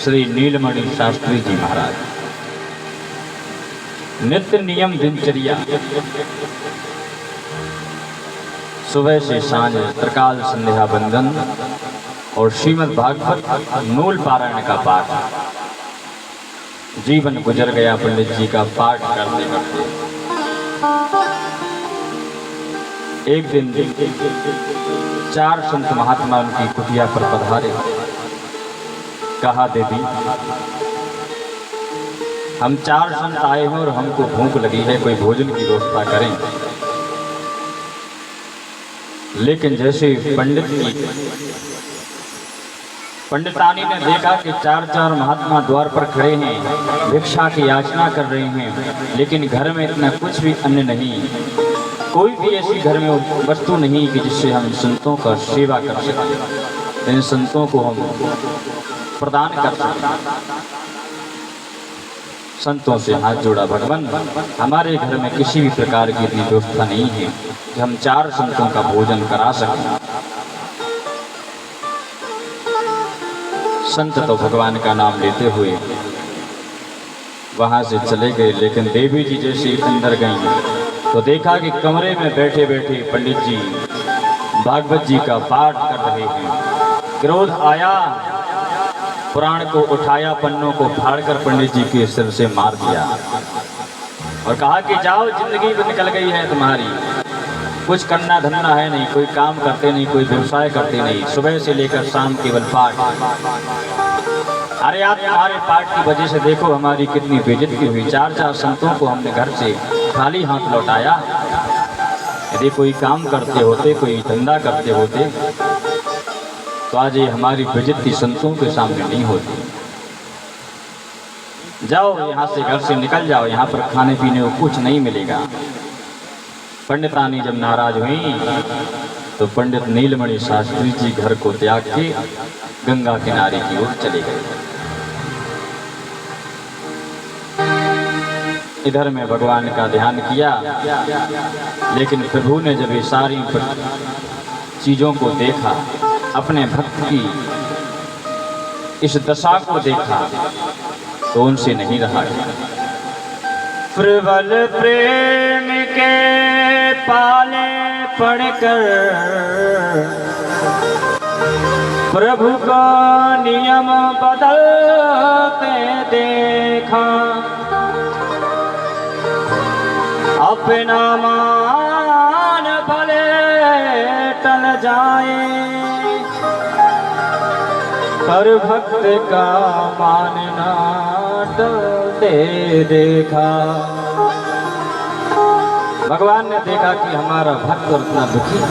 श्री नीलमणि शास्त्री जी महाराज। नित्य नियम दिनचर्या, सुबह से सांझ त्रिकाल संध्या बंदन और श्रीमद् भागवत मूल पारायण का पाठ। जीवन गुजर गया पंडित जी का पाठ करते करते। एक दिन 4 संत महात्मा उनकी कुटिया पर पधारे। कहा, देवी हम 4 संत आए हैं और हमको भूख लगी है, कोई भोजन की व्यवस्था करें। लेकिन जैसे पंडितानी ने देखा कि 4 महात्मा द्वार पर खड़े हैं, भिक्षा की याचना कर रहे हैं, लेकिन घर में इतना कुछ भी अन्न नहीं, कोई भी ऐसी घर में वस्तु नहीं कि जिससे हम संतों का सेवा कर सकें, इन संतों को हम प्रदान कर सकें। संतों से हाथ जोड़ा, भगवान हमारे घर में किसी भी प्रकार की इतनी व्यवस्था नहीं है कि हम 4 संतों का भोजन करा सकें। संत तो भगवान का नाम लेते हुए वहां से चले गए, लेकिन देवी जी जैसे अंदर गईं तो देखा कि कमरे में बैठे बैठे पंडित जी भागवत जी का पाठ कर रहे हैं। क्रोध आया, पुराण को उठाया, पन्नों को फाड़कर पंडित जी के सिर से मार दिया और कहा कि जाओ, जिंदगी तो निकल गई है तुम्हारी, कुछ करना धरना है नहीं, कोई काम करते नहीं, कोई व्यवसाय करते नहीं, सुबह से लेकर शाम केवल पाठ। अरे आप हमारे पाठ की वजह से देखो हमारी कितनी बेइज्जती हुई। 4 संतों को हमने घर से खाली हाथ लौटाया। यदि कोई काम करते होते, कोई धंधा करते होते तो आज ये हमारी बेइज्जती संतों के सामने नहीं होती। जाओ यहाँ से, घर से निकल जाओ, यहाँ पर खाने पीने को कुछ नहीं मिलेगा। पंडितानी जब नाराज हुई तो पंडित नीलमणि शास्त्री जी घर को त्याग के गंगा किनारे की ओर चले गए। इधर में भगवान का ध्यान किया, लेकिन प्रभु ने जब ये सारी चीजों को देखा, अपने भक्त की इस दशा को देखा तो उनसे नहीं रहा। प्रबल प्रेम के पाले पड़कर प्रभु का नियम बदलते देखा, अपना मान भले टल जाए, पर भक्त का मानना टलते देखा। भगवान ने देखा कि हमारा भक्त उतना दुखी है।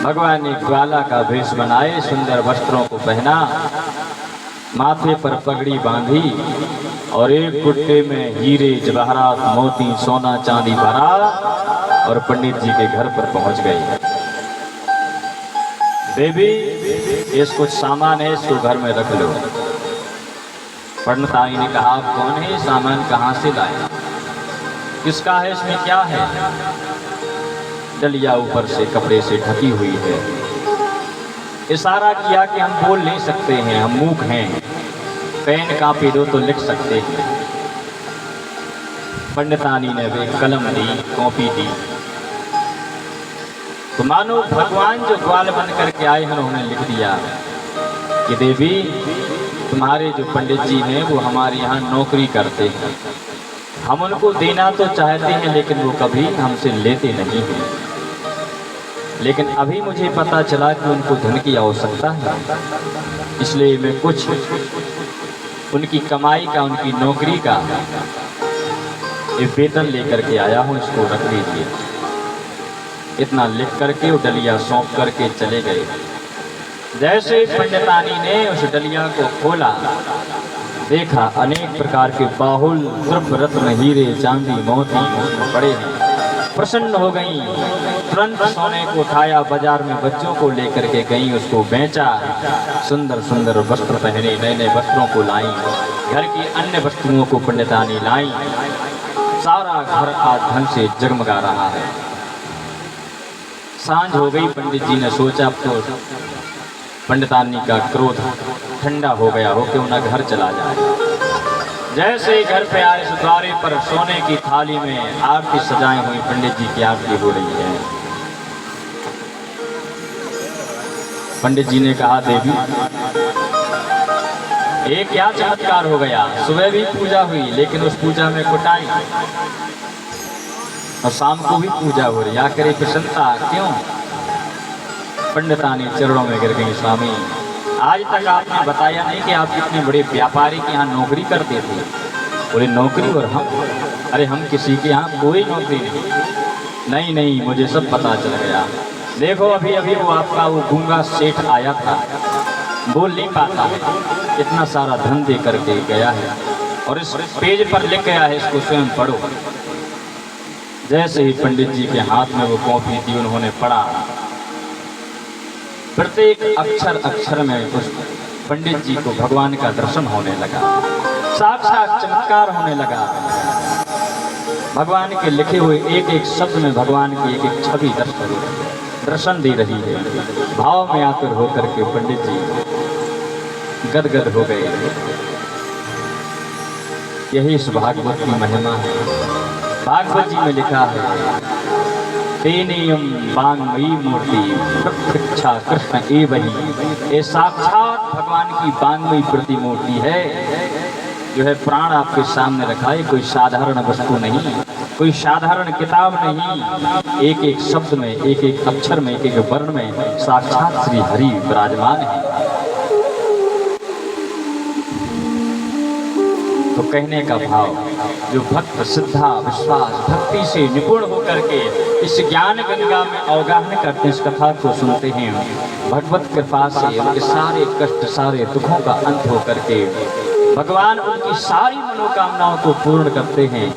भगवान ने ग्वाला का वेश बनाए, सुंदर वस्त्रों को पहना, माथे पर पगड़ी बांधी और एक गुट्टे में हीरे जवाहरात मोती सोना चांदी भरा और पंडित जी के घर पर पहुंच गए। देवी इस कुछ सामान है, इसको घर में रख लो। पंडिताई ने कहा, कौन है, सामान कहाँ से लाए, किसका है, इसमें क्या है? डलिया ऊपर से कपड़े से ढकी हुई है। इशारा किया कि हम बोल नहीं सकते हैं, हम मूक हैं, पेन कापी दो तो लिख सकते हैं। पंडितानी ने वे कलम दी, कॉपी दी, तो मानो भगवान जो ग्वाल बन करके आए हैं उन्होंने लिख दिया कि देवी तुम्हारे जो पंडित जी हैं वो हमारे यहाँ नौकरी करते हैं, हम उनको देना तो चाहते हैं लेकिन वो कभी हमसे लेते नहीं हैं। लेकिन अभी मुझे पता चला कि उनको धन की आवश्यकता है, इसलिए मैं कुछ उनकी कमाई का, उनकी नौकरी का एक वेतन लेकर के आया हूँ, इसको रख लीजिए। इतना लिख करके वो डलिया सौंप करके चले गए। जैसे पंडितानी ने उस डलिया को खोला, देखा अनेक प्रकार के बाहुल द्रव्य रत्न हीरे चांदी मोती पड़े हैं। प्रसन्न हो गई, तुरंत सोने को उठाया, बाजार में बच्चों को लेकर के गई, उसको बेचा, सुंदर सुंदर वस्त्र पहने, नए नए वस्त्रों को लाई, घर की अन्य वस्तुओं को पंडितानी लाई। सारा घर आज धन से जगमगा रहा है। सांझ हो गई, पंडित जी ने सोचा अब तो पंडितानी का क्रोध ठंडा हो गया हो, क्यों ना घर चला जाए। जैसे ही घर पे आए इस द्वारे पर सोने की थाली में आरती सजाई हुई, पंडित जी की आरती हो रही है। पंडित जी ने कहा, देवी ये क्या चमत्कार हो गया। सुबह भी पूजा हुई लेकिन उस पूजा में कुटाई, और शाम को भी पूजा हो रही, आखिर प्रसन्नता क्यों। पंडितानी चरणों में गिर गई, स्वामी आज तक आपने बताया नहीं कि आप कितने बड़े व्यापारी के यहाँ नौकरी करते थे। बोले नौकरी और हम, अरे हम किसी के यहाँ कोई नौकरी नहीं। नहीं मुझे सब पता चल गया। देखो अभी अभी वो आपका वो गूंगा सेठ आया था, बोल नहीं पाता, इतना सारा धन दे करके गया है और इस पेज पर लिख गया है, इसको स्वयं पढ़ो। जैसे ही पंडित जी के हाथ में वो कॉपी दी, उन्होंने पढ़ा। प्रत्येक अक्षर अक्षर में उस पंडित जी को भगवान का दर्शन होने लगा, साक्षात चमत्कार होने लगा। भगवान के लिखे हुए एक एक शब्द में भगवान की एक एक छवि दर्शन दे रही है। भाव में आकर होकर के पंडित जी गदगद हो गए। यही इस भागवत की महिमा है। भागवत जी में लिखा है, तेनेयम वाङ्मयी मूर्ति प्रत्यक्षा कृष्ण एवं। ये साक्षात भगवान की वाङ्मयी प्रतिमूर्ति है, जो है प्राण आपके सामने रखा है। कोई साधारण वस्तु नहीं, कोई साधारण किताब नहीं। एक एक शब्द में, एक एक अक्षर में, एक एक वर्ण में साक्षात श्री हरि विराजमान है। तो कहने का भाव, जो भक्त श्रद्धा विश्वास भक्ति से निपुण होकर के इस ज्ञान गंगा में अवगाहन करते, इस कथा को सुनते हैं, भगवत कृपा से उनके सारे कष्ट सारे दुखों का अंत होकर के भगवान उनकी सारी मनोकामनाओं को पूर्ण करते हैं।